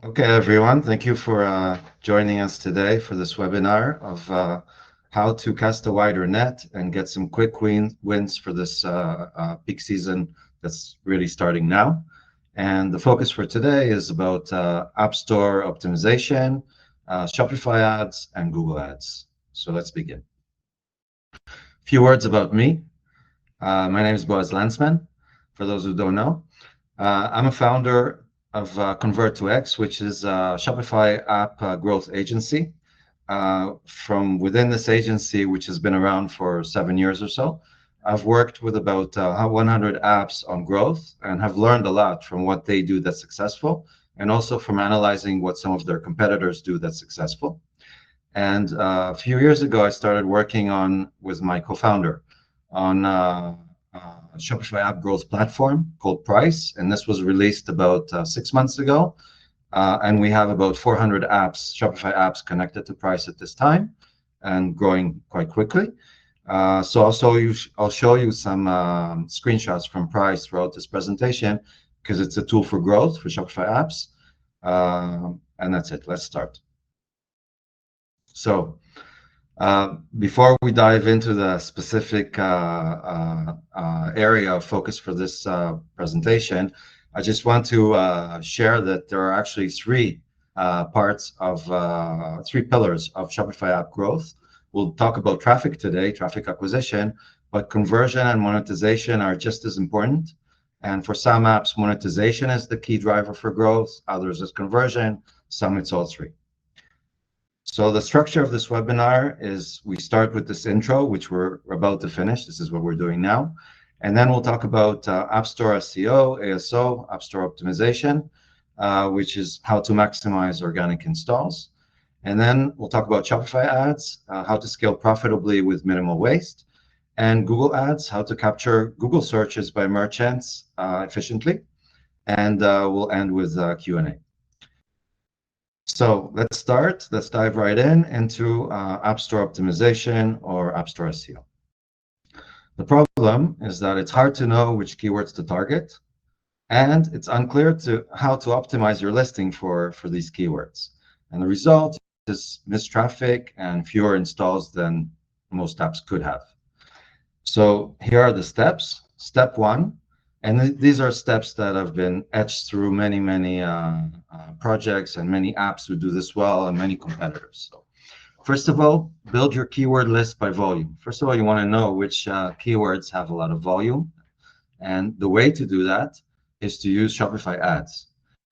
Okay, everyone, thank you for joining us today for this webinar of how to cast a wider net and get some quick wins for this peak season that's really starting now. And the focus for today is about App Store optimization, Shopify ads, and Google ads. So let's begin. A few words about me. My name is Boaz Lantsman, for those who don't know. I'm a founder of Convert to X, which is a Shopify app growth agency. From within this agency, which has been around for 7 years or so, I've worked with about 100 apps on growth and have learned a lot from what they do that's successful, and also from analyzing what some of their competitors do that's successful. And a few years ago, I started working with my co-founder on Shopify app growth platform called Prys, and this was released about 6 months ago. And we have about 400 apps, Shopify apps connected to Prys at this time, and growing quite quickly. So I'll show you some screenshots from Prys throughout this presentation because it's a tool for growth for Shopify apps. And that's it. Let's start. So before we dive into the specific area of focus for this presentation, I just want to share that there are actually three pillars of Shopify app growth. We'll talk about traffic today, traffic acquisition, but conversion and monetization are just as important. And for some apps, monetization is the key driver for growth, others is conversion, some it's all three. So the structure of this webinar is we start with this intro, which we're about to finish. This is what we're doing now. And then we'll talk about App Store SEO, ASO, App Store optimization, which is how to maximize organic installs. And then we'll talk about Shopify ads, how to scale profitably with minimal waste, and Google ads, how to capture Google searches by merchants efficiently. And we'll end with Q&A. So let's start. Let's dive right into App Store optimization or App Store SEO. The problem is that it's hard to know which keywords to target, and it's unclear how to optimize your listing for these keywords. And the result is missed traffic and fewer installs than most apps could have. So here are the steps. Step one, and these are steps that have been etched through many projects and many apps who do this well and many competitors. So first of all, build your keyword list by volume. First of all, you want to know which keywords have a lot of volume. And the way to do that is to use Shopify ads.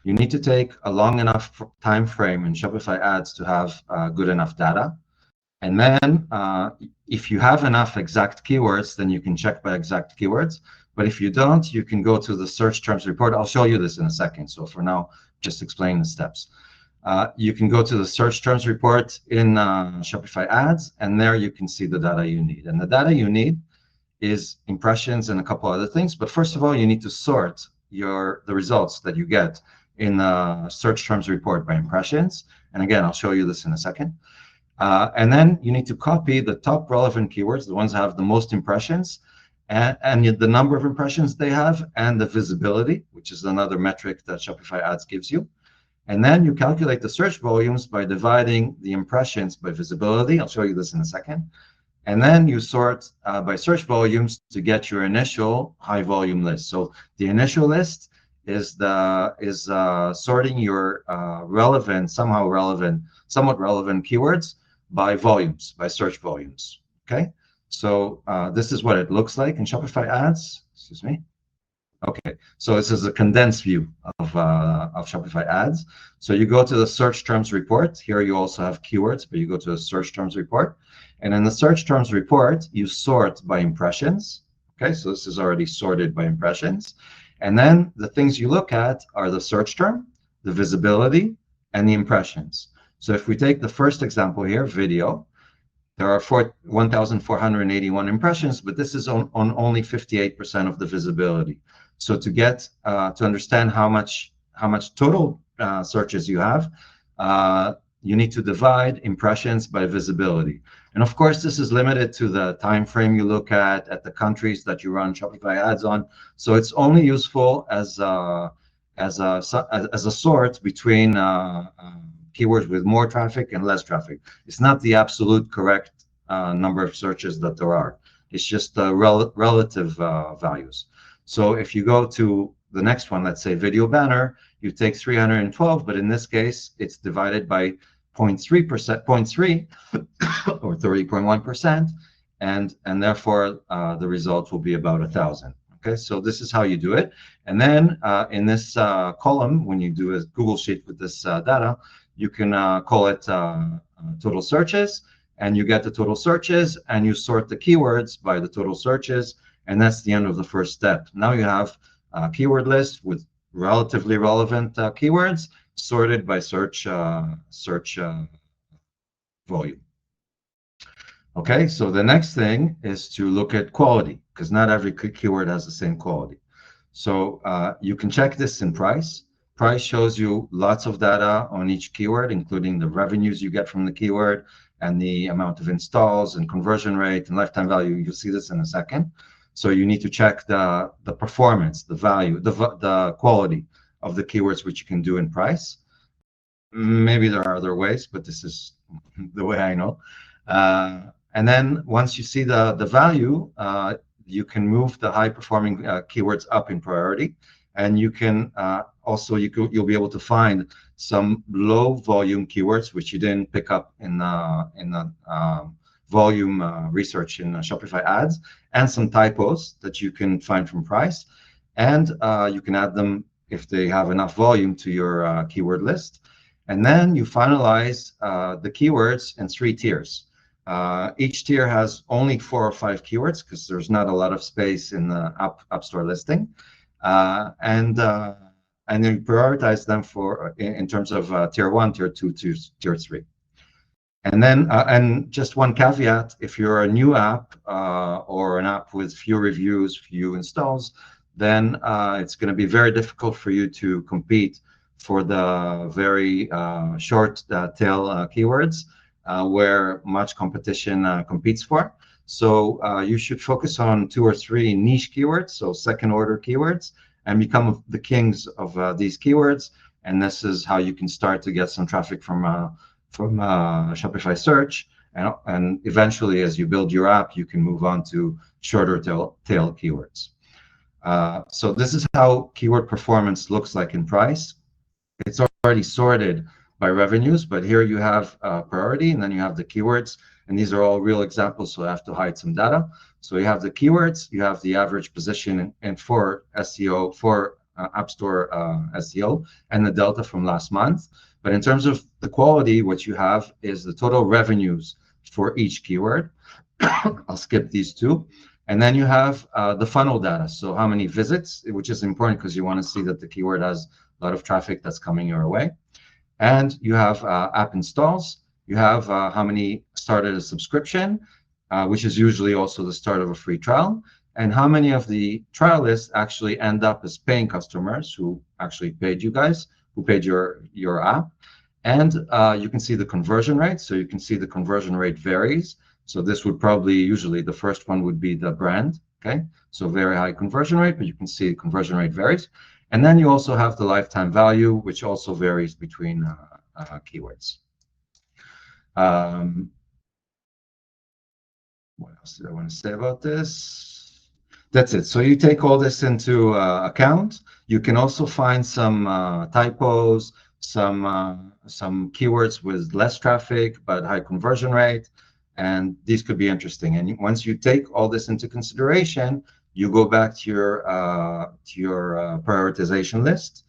You need to take a long enough time frame in Shopify ads to have good enough data. And then if you have enough exact keywords, then you can check by exact keywords. But if you don't, you can go to the search terms report. I'll show you this in a second. So for now, just explain the steps. You can go to the search terms report in Shopify ads, and there you can see the data you need. And the data you need is impressions and a couple other things. But first of all, you need to sort the results that you get in the search terms report by impressions. And again, I'll show you this in a second. And then you need to copy the top relevant keywords, the ones that have the most impressions, and the number of impressions they have, and the visibility, which is another metric that Shopify ads gives you. And then you calculate the search volumes by dividing the impressions by visibility. I'll show you this in a second. And then you sort by search volumes to get your initial high volume list. So the initial list is sorting your somewhat relevant keywords by volumes, by search volumes. Okay. So this is what it looks like in Shopify ads. Excuse me. Okay, so this is a condensed view of Shopify ads. So you go to the search terms report. Here you also have keywords, but you go to the search terms report. And in the search terms report, you sort by impressions. Okay, so this is already sorted by impressions. And then the things you look at are the search term, the visibility, and the impressions. So if we take the first example here, video, there are 1,481 impressions, but this is on only 58% of the visibility. So to understand how much total searches you have, you need to divide impressions by visibility. And of course, this is limited to the time frame you look at the countries that you run Shopify ads on. So it's only useful as as a sort between keywords with more traffic and less traffic. It's not the absolute correct number of searches that there are. It's just relative values. So if you go to the next one, let's say video banner, you take 312, but in this case, it's divided by 0.3%, 0.3 or 30.1%, and therefore the result will be about 1,000. Okay, so this is how you do it. And then in this column, when you do a Google Sheet with this data, you can call it total searches, and you get the total searches, and you sort the keywords by the total searches, and that's the end of the first step. Now you have a keyword list with relatively relevant keywords sorted by search volume. Okay, so the next thing is to look at quality, because not every keyword has the same quality. So you can check this in Prys. Prys shows you lots of data on each keyword, including the revenues you get from the keyword and the amount of installs and conversion rate and lifetime value. You'll see this in a second. So you need to check the performance, the value, the quality of the keywords, which you can do in Prys. Maybe there are other ways, but this is the way I know. And then once you see the value, you can move the high performing keywords up in priority, and you can also you'll be able to find some low volume keywords which you didn't pick up in the volume research in Shopify Ads, and some typos that you can find from Prys, and you can add them if they have enough volume to your keyword list. And then you finalize the keywords in 3 tiers. Each tier has only 4 or 5 keywords because there's not a lot of space in the App Store listing, and then prioritize them for in terms of tier 1, tier 2, tier 3. And then and just one caveat: if you're a new app or an app with few reviews, few installs, then it's going to be very difficult for you to compete for the very short tail keywords where much competition competes for. So you should focus on 2 or 3 niche keywords, so second order keywords, and become the kings of these keywords. And this is how you can start to get some traffic from Shopify search. And eventually, as you build your app, you can move on to shorter tail keywords. So this is how keyword performance looks like in Prys. It's already sorted by revenues, but here you have priority, and then you have the keywords, and these are all real examples, so I have to hide some data. So you have the keywords, you have the average position and for SEO, for App Store SEO, and the delta from last month. But in terms of the quality, what you have is the total revenues for each keyword. I'll skip these 2. And then you have the funnel data, so how many visits, which is important because you want to see that the keyword has a lot of traffic that's coming your way. And you have app installs. You have how many started a subscription, which is usually also the start of a free trial, and how many of the trialists actually end up as paying customers who actually paid you guys, who paid your app. And you can see the conversion rate. So you can see the conversion rate varies. So this would probably, usually the first one would be the brand. Okay, so very high conversion rate, but you can see conversion rate varies. And then you also have the lifetime value, which also varies between keywords. What else did I want to say about this? That's it. So you take all this into account. You can also find some typos, some keywords with less traffic but high conversion rate, and these could be interesting. And once you take all this into consideration, you go back to your prioritization list,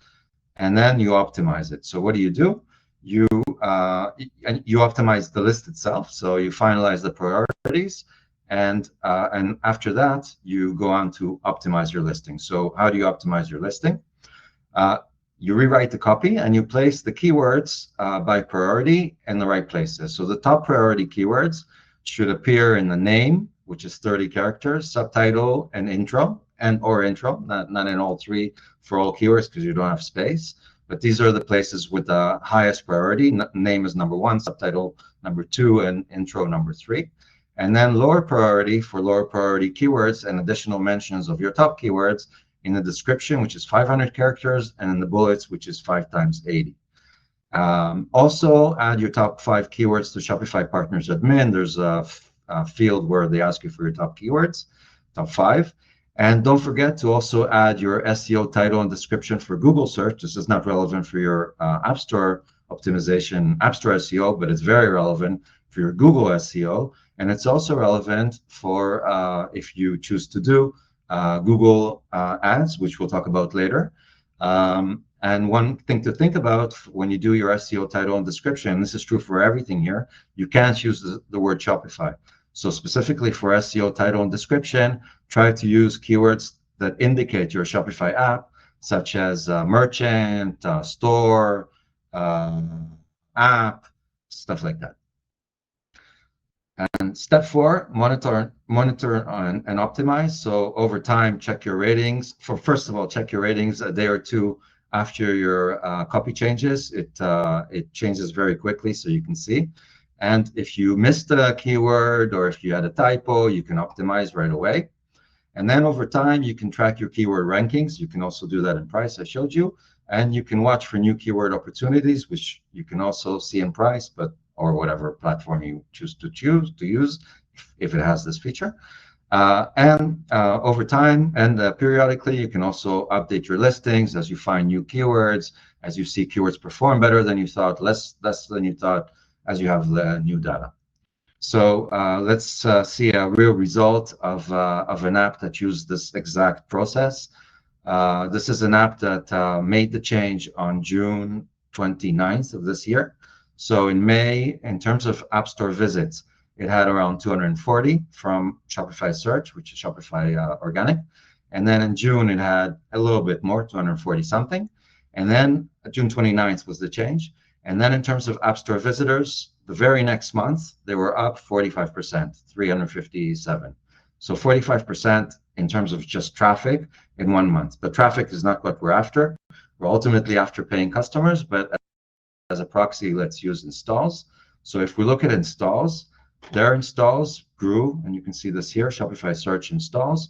and then you optimize it. So what do? You optimize the list itself. So you finalize the priorities, and after that you go on to optimize your listing. So how do you optimize your listing? You rewrite the copy and you place the keywords by priority in the right places. So the top priority keywords should appear in the name, which is 30 characters, subtitle, and intro, or intro, not in all 3 for all keywords because you don't have space. But these are the places with the highest priority. Name is number 1, subtitle number 2, and intro number 3. And then lower priority for lower priority keywords and additional mentions of your top keywords in the description, which is 500 characters, and in the bullets, which is 5 times 80. Also, add your top 5 keywords to Shopify Partners Admin. There's a field where they ask you for your top keywords, top 5. And don't forget to also add your SEO title and description for Google search. This is not relevant for your App Store optimization, App Store SEO, but it's very relevant for your Google SEO. And it's also relevant for if you choose to do Google Ads, which we'll talk about later. And one thing to think about when you do your SEO title and description, this is true for everything here, you can't use the word Shopify. So specifically for SEO title and description, try to use keywords that indicate your Shopify app, such as merchant, store, app, stuff like that. And step 4, monitor and optimize. So over time, check your ratings. First of all, check your ratings a day or two after your copy changes. It changes very quickly, so you can see. And if you missed a keyword or if you had a typo, you can optimize right away. And then over time, you can track your keyword rankings. You can also do that in Prys, I showed you. And you can watch for new keyword opportunities, which you can also see in Prys, or whatever platform you choose to use, if it has this feature. Over time and periodically, you can also update your listings as you find new keywords, as you see keywords perform better than you thought, less than you thought, as you have new data. So let's see a real result of an app that used this exact process. This is an app that made the change on June 29th of this year. So in May, in terms of App Store visits, it had around 240 from Shopify Search, which is Shopify Organic. And then in June, it had a little bit more, 240 something. And then June 29th was the change. And then in terms of App Store visitors, the very next month, they were up 45%, 357. So 45% in terms of just traffic in 1 month. But traffic is not what we're after. We're ultimately after paying customers, but as a proxy, let's use installs. So if we look at installs, their installs grew, and you can see this here, Shopify Search installs,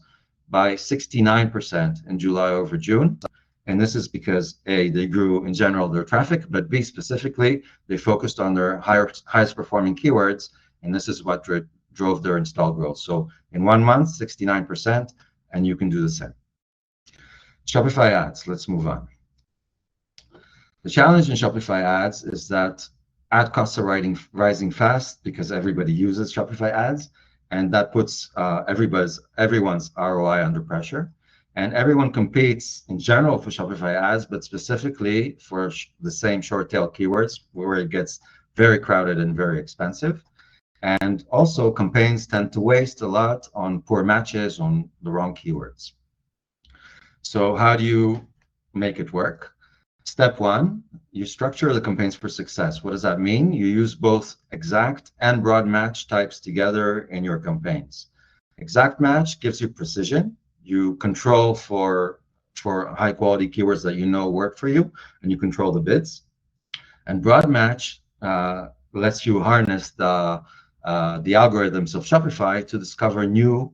by 69% in July over June. And this is because A, they grew in general their traffic, but B, specifically, they focused on their highest performing keywords, and this is what drove their install growth. So in 1 month, 69%, and you can do the same. Shopify Ads, let's move on. The challenge in Shopify Ads is that ad costs are rising fast because everybody uses Shopify Ads, and that puts everyone's ROI under pressure. And everyone competes in general for Shopify Ads, but specifically for the same short tail keywords where it gets very crowded and very expensive. And also campaigns tend to waste a lot on poor matches on the wrong keywords. So how do you make it work? Step 1, you structure the campaigns for success. What does that mean? You use both exact and broad match types together in your campaigns. Exact match gives you precision. You control for high quality keywords that you know work for you, and you control the bids. And broad match lets you harness the algorithms of Shopify to discover new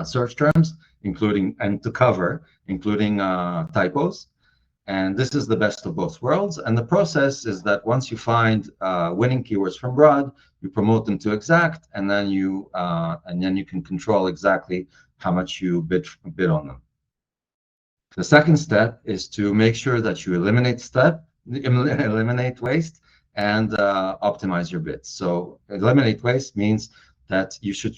search terms, including typos. And this is the best of both worlds. And the process is that once you find winning keywords from broad, you promote them to exact, and then you can control exactly how much you bid on them. The second step is to make sure that you eliminate waste and optimize your bids. So eliminate waste means that you should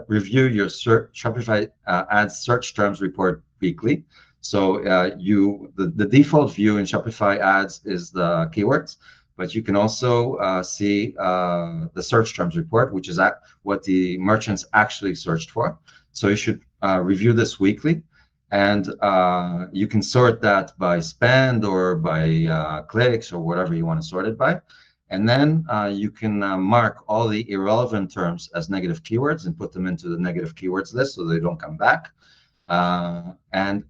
review your Shopify Ads search terms report weekly. So the default view in Shopify Ads is the keywords, but you can also see the search terms report, which is what the merchants actually searched for. So you should review this weekly, and you can sort that by spend or by clicks or whatever you want to sort it by. And then you can mark all the irrelevant terms as negative keywords and put them into the negative keywords list so they don't come back. And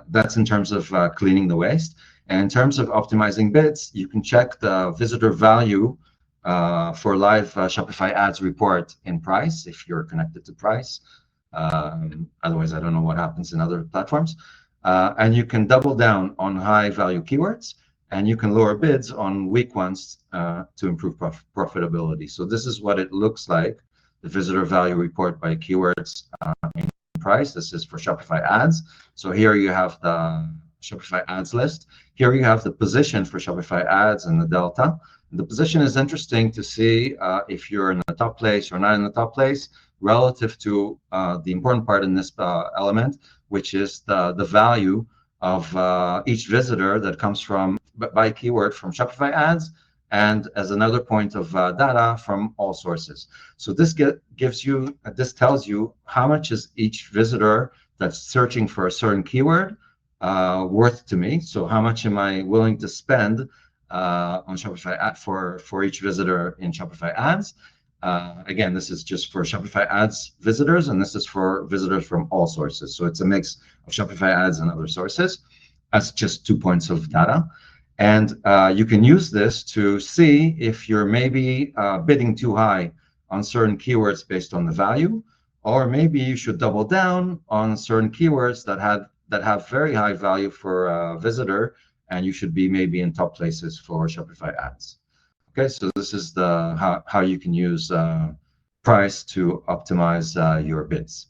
that's in terms of cleaning the waste. And in terms of optimizing bids, you can check the visitor value for live Shopify Ads report in Prys if you're connected to Prys. Otherwise, I don't know what happens in other platforms. And you can double down on high value keywords, and you can lower bids on weak ones to improve profitability. So this is what it looks like, the visitor value report by keywords in Prys. This is for Shopify ads. So here you have the Shopify ads list. Here you have the position for Shopify ads and the delta. The position is interesting to see if you're in the top place or not in the top place relative to the important part in this element, which is the value of each visitor that comes from by keyword from Shopify ads, and as another point of data from all sources. So this tells you how much is each visitor that's searching for a certain keyword worth to me. So how much am I willing to spend on Shopify ad for each visitor in Shopify ads? Again, this is just for Shopify ads visitors, and this is for visitors from all sources. So it's a mix of Shopify ads and other sources. That's just 2 points of data. And you can use this to see if you're maybe bidding too high on certain keywords based on the value, or maybe you should double down on certain keywords that have very high value for a visitor, and you should be maybe in top places for Shopify ads. Okay, so this is how you can use Prys to optimize your bids.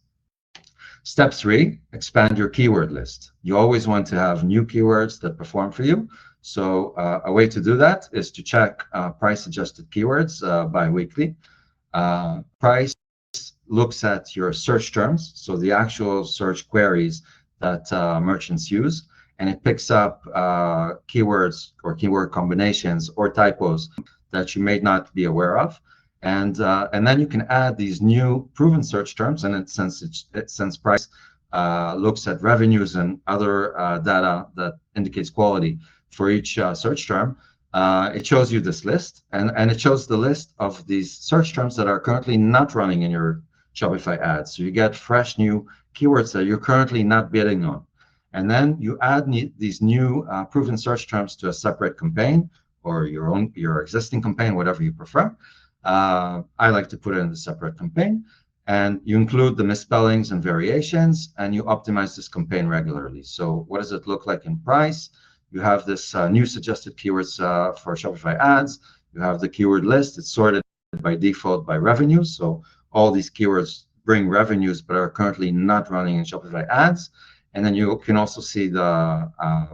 Step 3, expand your keyword list. You always want to have new keywords that perform for you. So a way to do that is to check price adjusted keywords bi-weekly. Prys looks at your search terms, so the actual search queries that merchants use, and it picks up keywords or keyword combinations or typos that you may not be aware of. And then you can add these new proven search terms, and since Prys looks at revenues and other data that indicates quality for each search term, it shows you this list, and it shows the list of these search terms that are currently not running in your Shopify ads. So you get fresh new keywords that you're currently not bidding on. And then you add these new proven search terms to a separate campaign or your existing campaign, whatever you prefer. I like to put it in a separate campaign, and you include the misspellings and variations, and you optimize this campaign regularly. So what does it look like in Prys? You have this new suggested keywords for Shopify ads. You have the keyword list. It's sorted by default by revenues. So all these keywords bring revenues but are currently not running in Shopify ads. And then you can also see the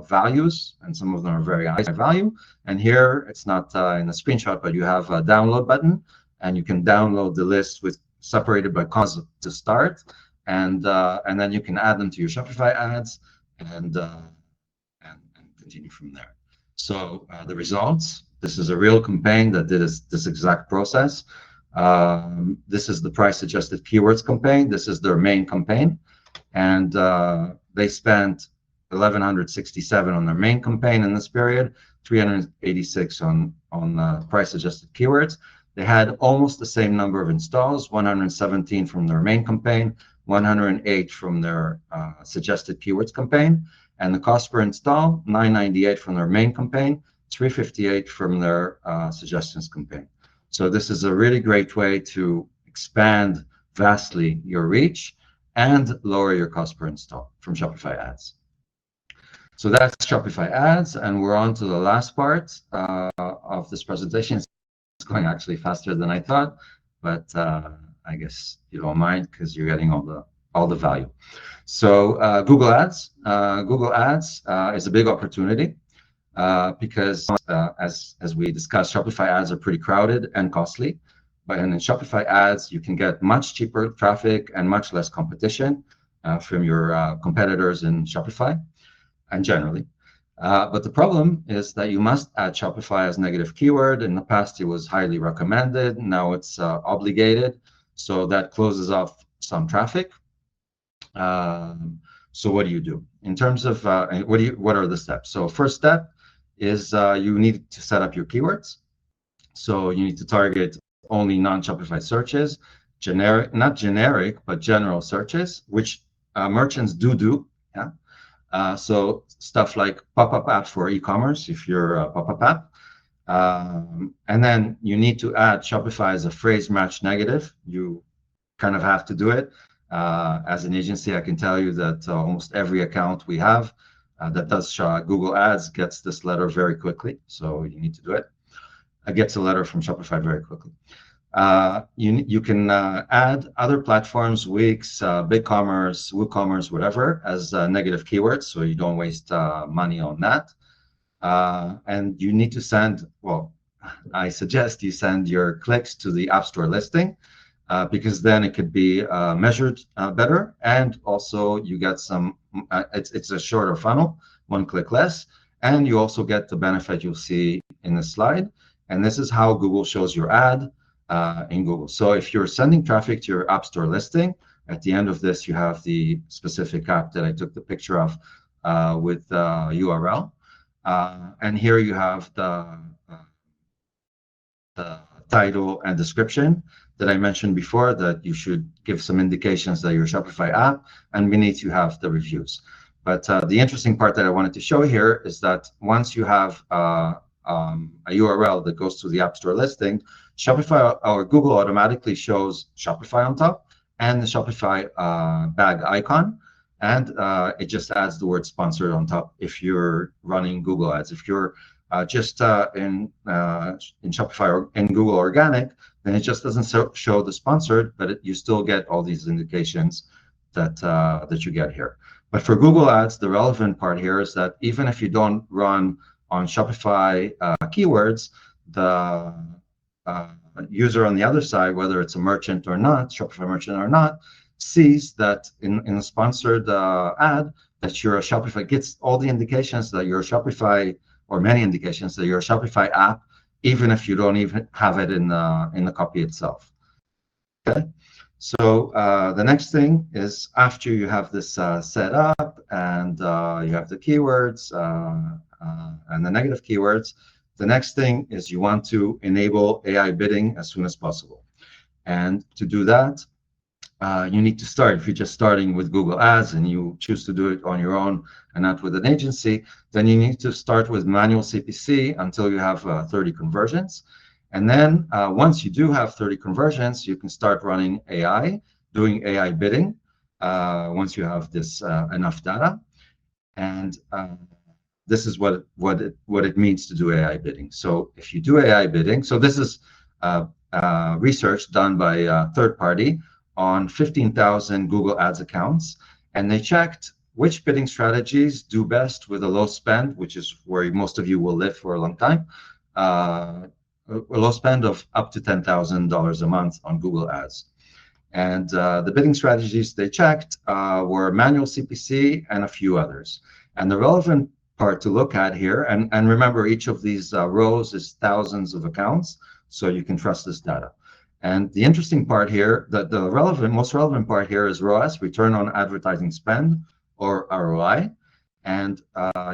values, and some of them are very high value. And here it's not in the screenshot, but you have a download button, and you can download the list separated by cause to start, and then you can add them to your Shopify ads and continue from there. So the results. This is a real campaign that did this exact process. This is the price adjusted keywords campaign. This is their main campaign. And they spent 1,167 on their main campaign in this period, 386 on price adjusted keywords. They had almost the same number of installs, 117 from their main campaign, 108 from their suggested keywords campaign. And the cost per install, $998 from their main campaign, $358 from their suggestions campaign. So this is a really great way to expand vastly your reach and lower your cost per install from Shopify ads. So that's Shopify ads, and we're on to the last part of this presentation. It's going actually faster than I thought, but I guess you don't mind because you're getting all the value. So Google Ads. Google Ads is a big opportunity because as we discussed, Shopify ads are pretty crowded and costly. But in Shopify ads, you can get much cheaper traffic and much less competition from your competitors in Shopify and generally. But the problem is that you must add Shopify as negative keyword. In the past, it was highly recommended. Now it's obligated. So that closes off some traffic. So what do you do? In terms of what are the steps? So first step is you need to set up your keywords. So you need to target only non-Shopify searches, not generic, but general searches, which merchants do. Yeah. So stuff like pop-up apps for e-commerce, if you're a pop-up app. And then you need to add Shopify as a phrase match negative. You kind of have to do it. As an agency, I can tell you that almost every account we have that does Google Ads gets this letter very quickly. So you need to do it. It gets a letter from Shopify very quickly. You can add other platforms, Wix, BigCommerce, WooCommerce, whatever, as negative keywords, so you don't waste money on that. And you need to send, well, I suggest you send your clicks to the App Store listing because then it could be measured better, and also you get some. It's a shorter funnel, one click less, and you also get the benefit you'll see in the slide. And this is how Google shows your ad in Google. So if you're sending traffic to your App Store listing, at the end of this, you have the specific app that I took the picture of with the URL. And here you have the title and description that I mentioned before, that you should give some indications that your Shopify app, and beneath you have the reviews. But the interesting part that I wanted to show here is that once you have a URL that goes to the App Store listing, Shopify or Google automatically shows Shopify on top and the Shopify bag icon, and it just adds the word sponsored on top if you're running Google Ads. If you're just in Shopify or in Google Organic, then it just doesn't show the sponsored, but you still get all these indications that you get here. But for Google Ads, the relevant part here is that even if you don't run on Shopify keywords, the user on the other side, whether it's a merchant or not, Shopify merchant or not, sees that in a sponsored ad that you're a Shopify, gets all the indications that you're a Shopify, or many indications that you're a Shopify app, even if you don't even have it in the copy itself. Okay, so the next thing is, after you have this set up and you have the keywords and the negative keywords, the next thing is you want to enable AI bidding as soon as possible. And to do that, you need to start. If you're just starting with Google Ads and you choose to do it on your own and not with an agency, then you need to start with manual CPC until you have 30 conversions. And then once you do have 30 conversions, you can start running AI, doing AI bidding once you have this enough data. And this is what it means to do AI bidding. So if you do AI bidding, so this is research done by a third party on 15,000 Google Ads accounts, and they checked which bidding strategies do best with a low spend, which is where most of you will live for a long time, a low spend of up to $10,000 a month on Google Ads. And the bidding strategies they checked were manual CPC and a few others. And the relevant part to look at here, and remember, each of these rows is thousands of accounts, so you can trust this data. And the interesting part here, that the most relevant part here is ROAS, return on advertising spend, or ROI. And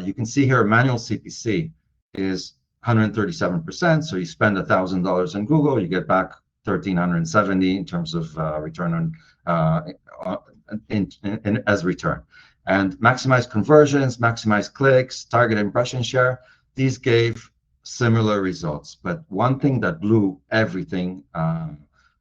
you can see here manual CPC is 137%. So you spend $1,000 in Google, you get back 1,370 in terms of return on as return. And maximize conversions, maximize clicks, target impression share. These gave similar results, but one thing that blew everything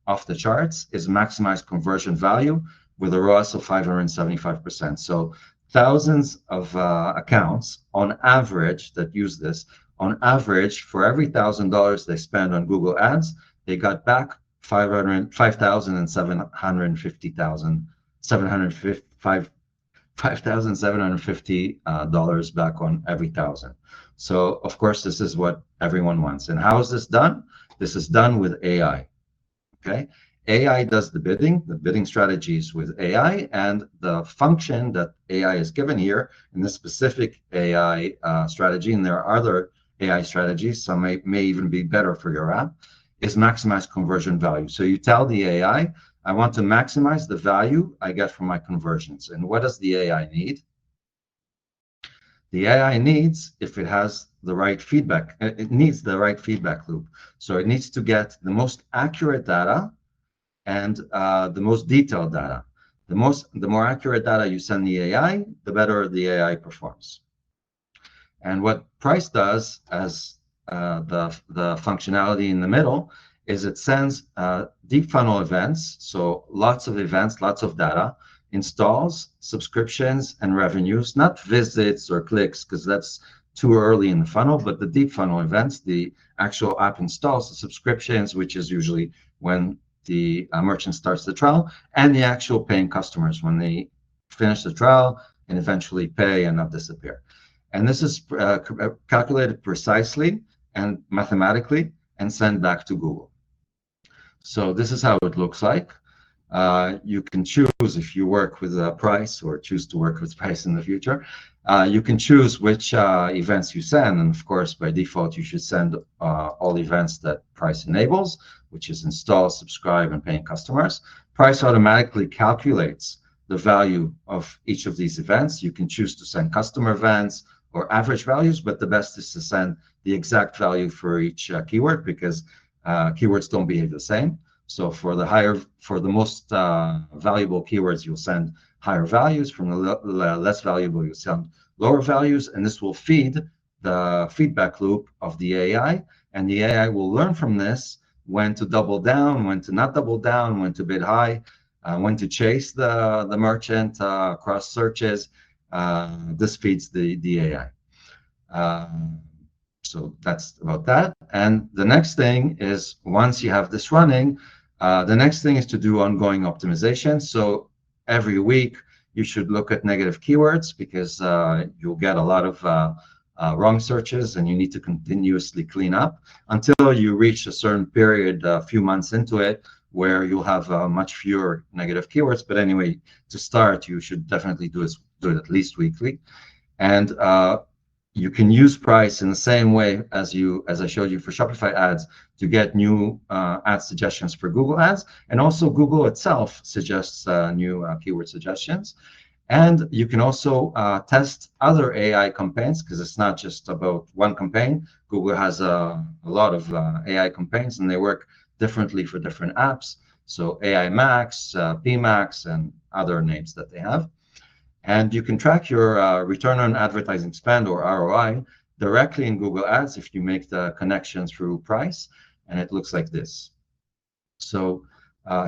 off the charts is maximize conversion value with a ROAS of 575%. So thousands of accounts on average that use this, on average, for every $1,000 they spend on Google Ads, they got back $5,750 back on every 1,000. So of course, this is what everyone wants. And how is this done? This is done with AI. Okay, AI does the bidding strategies with AI, and the function that AI is given here in this specific AI strategy, and there are other AI strategies, some may even be better for your app, is maximize conversion value. So you tell the AI, I want to maximize the value I get from my conversions. And what does the AI need? The AI needs, if it has the right feedback, it needs the right feedback loop. So it needs to get the most accurate data and the most detailed data. The more accurate data you send the AI, the better the AI performs. And what Prys does as the functionality in the middle is it sends deep funnel events, so lots of events, lots of data, installs, subscriptions, and revenues, not visits or clicks, because that's too early in the funnel, but the deep funnel events, the actual app installs, the subscriptions, which is usually when the merchant starts the trial, and the actual paying customers when they finish the trial and eventually pay and not disappear. And this is calculated precisely and mathematically and sent back to Google. So this is how it looks like. You can choose if you work with Prys or choose to work with Prys in the future. You can choose which events you send, and of course, by default, you should send all events that Prys enables, which is install, subscribe, and paying customers. Prys automatically calculates the value of each of these events. You can choose to send customer events or average values, but the best is to send the exact value for each keyword, because keywords don't behave the same. So for the most valuable keywords, you'll send higher values. From the less valuable, you'll send lower values, and this will feed the feedback loop of the AI, and the AI will learn from this when to double down, when to not double down, when to bid high, when to chase the merchant across searches. This feeds the AI. So that's about that. And the next thing is, once you have this running, the next thing is to do ongoing optimization. So every week you should look at negative keywords, because you'll get a lot of wrong searches, and you need to continuously clean up until you reach a certain period, a few months into it, where you'll have much fewer negative keywords. But anyway, to start, you should definitely do it at least weekly. And you can use Prys in the same way as I showed you for Shopify ads, to get new ad suggestions for Google ads, and also Google itself suggests new keyword suggestions. And you can also test other AI campaigns, because it's not just about one campaign. Google has a lot of AI campaigns, and they work differently for different apps. So AI Max, PMax, and other names that they have. And you can track your return on advertising spend, or ROI, directly in Google Ads if you make the connection through Prys. And it looks like this. So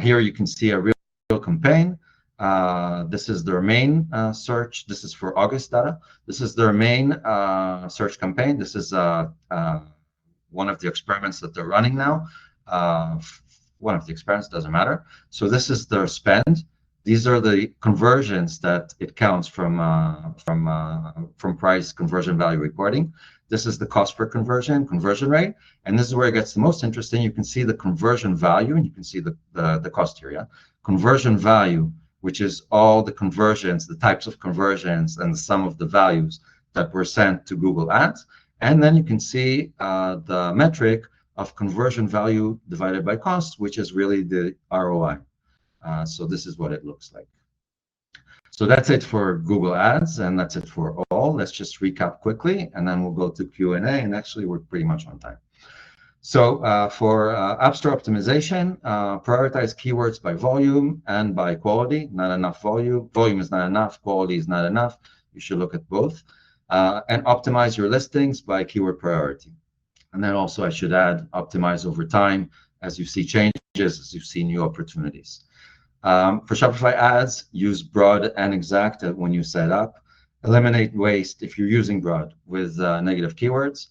here you can see a real campaign. This is their main search. This is for August data. This is their main search campaign. This is one of the experiments that they're running now. One of the experiments, doesn't matter. So this is their spend. These are the conversions that it counts from Prys conversion value reporting. This is the cost per conversion rate, and this is where it gets the most interesting. You can see the conversion value, and you can see the cost here. Yeah, conversion value, which is all the conversions, the types of conversions, and the sum of the values that were sent to Google Ads. And then you can see the metric of conversion value divided by cost, which is really the ROI. So this is what it looks like. So that's it for Google Ads, and that's it for all. Let's just recap quickly, and then we'll go to Q&A, and actually we're pretty much on time. So for App Store optimization, prioritize keywords by volume and by quality. Not enough volume. Volume is not enough. Quality is not enough. You should look at both. And optimize your listings by keyword priority. And then also I should add, optimize over time as you see changes, as you see new opportunities. For Shopify ads, use broad and exact when you set up. Eliminate waste if you're using broad with negative keywords.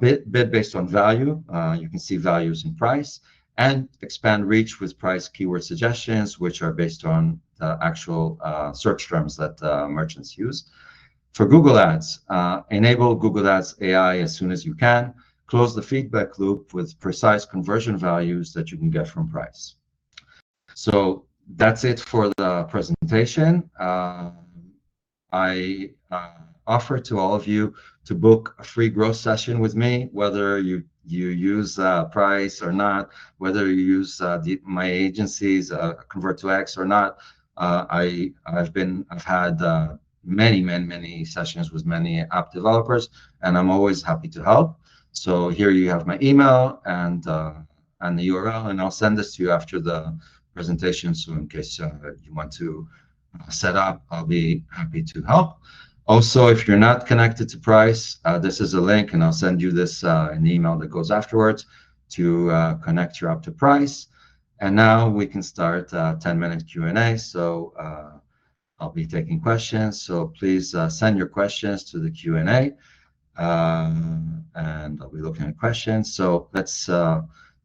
Bid based on value. You can see values in Prys. And expand reach with Prys keyword suggestions, which are based on the actual search terms that merchants use. For Google Ads, enable Google Ads AI as soon as you can. Close the feedback loop with precise conversion values that you can get from Prys. So that's it for the presentation. I offer to all of you to book a free growth session with me, whether you use Prys or not, whether you use my agency's Convert2X or not. I've had many sessions with many app developers, and I'm always happy to help. So here you have my email and the URL, and I'll send this to you after the presentation. So in case you want to set up, I'll be happy to help. Also, if you're not connected to Prys, this is a link, and I'll send you this in the email that goes afterwards. to connect you up to Prys. And now we can start 10-minute Q&A. So I'll be taking questions. So please send your questions to the Q&A. And I'll be looking at questions. So let's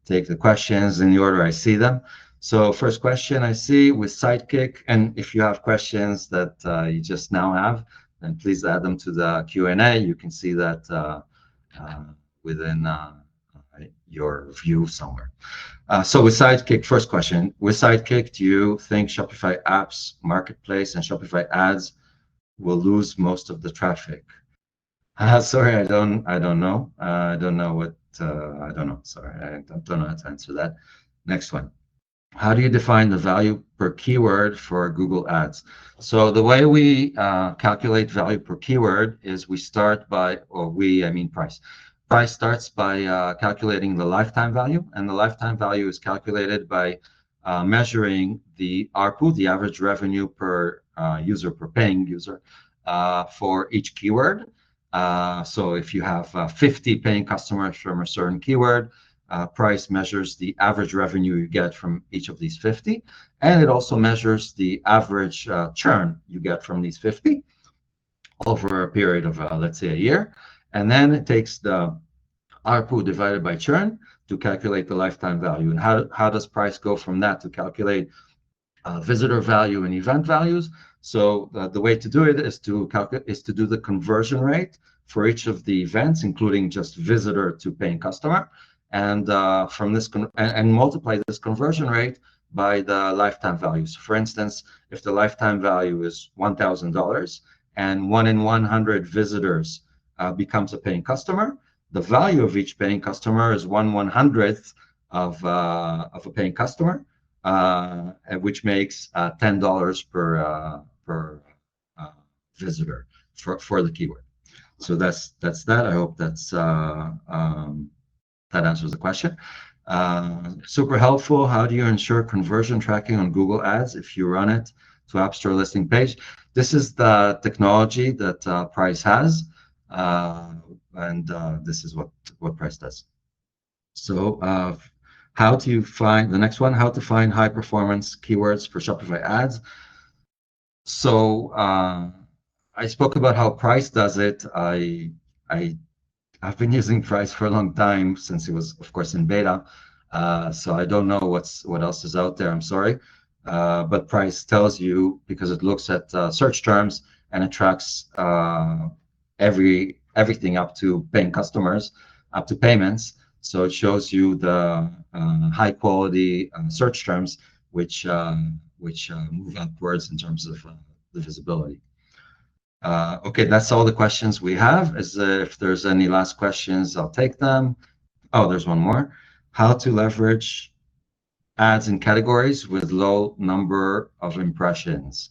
take the questions in the order I see them. So first question I see with Sidekick, and if you have questions that you just now have, then please add them to the Q&A. You can see that within your view somewhere. So with Sidekick, first question, with Sidekick, do you think Shopify apps, marketplace, and Shopify ads will lose most of the traffic? Sorry, I don't know. I don't know what, I don't know. Sorry, I don't know how to answer that. Next one. How do you define the value per keyword for Google Ads? So the way we calculate value per keyword is we start by, or we, I mean Prys. Prys starts by calculating the lifetime value, and the lifetime value is calculated by measuring the ARPU, the average revenue per user, per paying user, for each keyword. So if you have 50 paying customers from a certain keyword, Prys measures the average revenue you get from each of these 50, and it also measures the average churn you get from these 50 over a period of, let's say, a year. And then it takes the ARPU divided by churn to calculate the lifetime value. And how does Prys go from that to calculate visitor value and event values? So the way to do it is to do the conversion rate for each of the events, including just visitor to paying customer, and from this and multiply this conversion rate by the lifetime value. So for instance, if the lifetime value is $1,000 and 1 in 100 visitors becomes a paying customer, the value of each paying customer is 1/100th of a paying customer, which makes $10 per visitor for the keyword. So that's that. I hope that answers the question. Super helpful. How do you ensure conversion tracking on Google Ads if you run it to App Store listing page? This is the technology that Prys has, and this is what Prys does. So how do you find the next one? How to find high performance keywords for Shopify ads. So I spoke about how Prys does it. I've been using Prys for a long time, since it was, of course, in beta. So I don't know what else is out there. I'm sorry. But Prys tells you, because it looks at search terms and it tracks everything up to paying customers, up to payments. So it shows you the high quality search terms, which move upwards in terms of the visibility. Okay, that's all the questions we have. If there's any last questions, I'll take them. Oh, there's one more. How to leverage ads in categories with low number of impressions.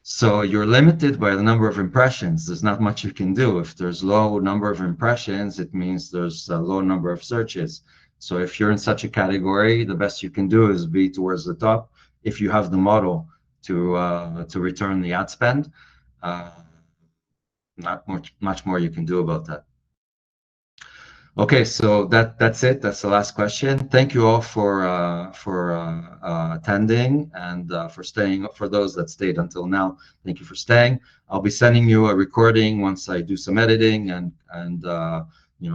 So you're limited by the number of impressions. There's not much you can do. If there's low number of impressions, it means there's a low number of searches. So if you're in such a category, the best you can do is be towards the top if you have the model to return the ad spend. Not much more you can do about that. Okay, so that's it. That's the last question. Thank you all for attending and for staying. For those that stayed until now, thank you for staying. I'll be sending you a recording once I do some editing and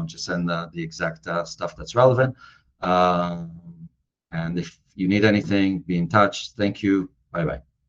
just send the exact stuff that's relevant. And if you need anything, be in touch. Thank you. Bye bye.